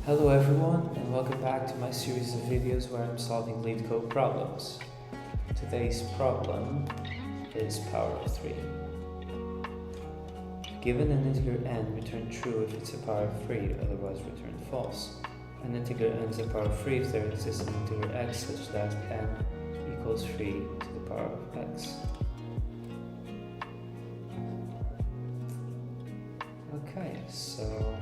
Hello everyone and welcome back to my series of videos where I'm solving LeetCode problems. Today's problem is power of 3. Given an integer n, return true if it's a power of 3, otherwise return false. An integer n is a power of 3 if there exists an integer x such that n equals 3 to the power of x. Okay, so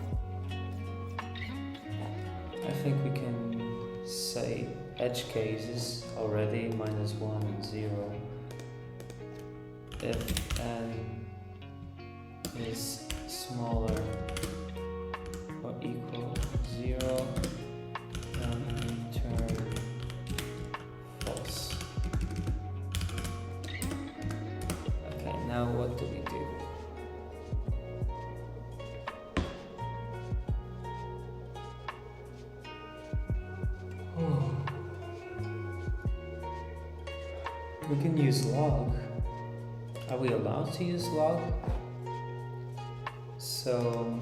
I think we can say edge cases already, -1 and 0. If n is smaller or equal to 0, then return false. Okay, now what do we do? We can use log. Are we allowed to use log? So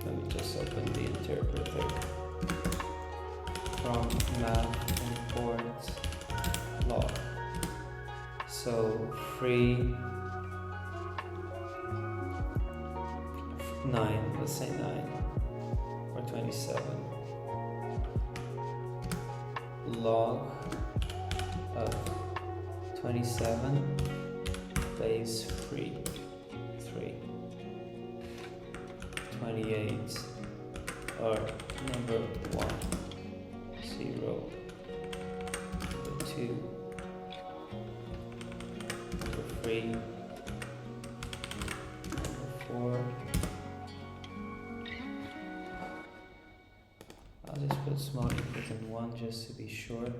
let me just open the interpreter. From math import log. So free 9, let's say 9 or 27. Log of 27 base 3, 28 or number 1, 0, number 2, number 3, number 4. I'll just put small equal than 1 just to be sure.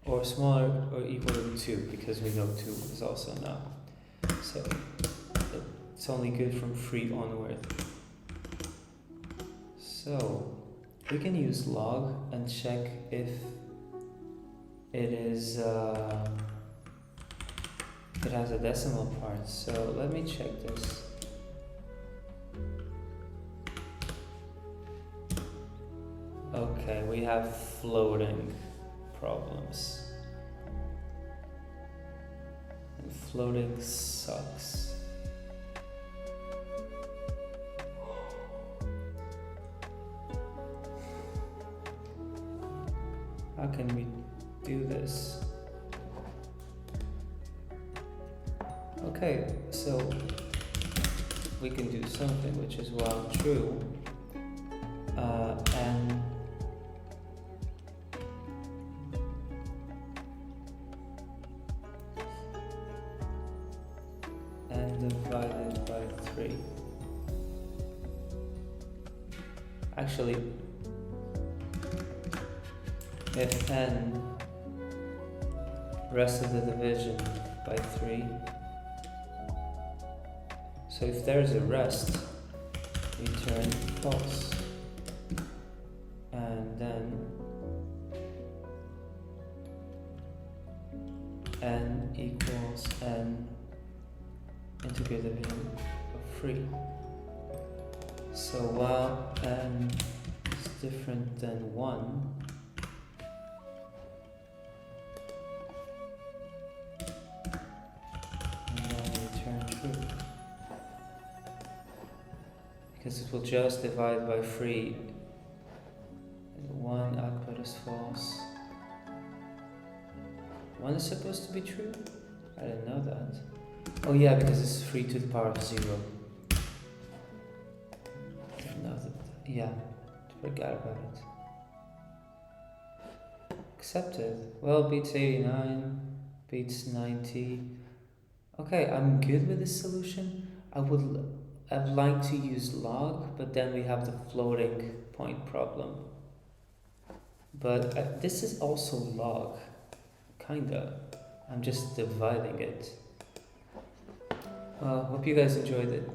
Or smaller or equal to 2, because we know 2 is also now. So it's only good from 3 onward. So we can use log and check if it is it has a decimal part. So let me check this. Okay, we have floating problems. And floating sucks. How can we do this? Okay, so we can do something which is while true and divided by 3. Actually, if n rest of the division by 3, so if there's a rest, return false, and then n equals n integer division of 3. So while n is different than 1, and then return true. Because it will just divide by 3. And 1 output is false. 1 is supposed to be true? I didn't know that. Oh yeah, because it's 3 to the power of 0. No, yeah, forgot about it. Accepted. Well, beats 89, beats 90. Okay, I'm good with this solution. I'd like to use log, but then we have the floating point problem. But this is also log, kinda. I'm just dividing it. Well, hope you guys enjoyed it.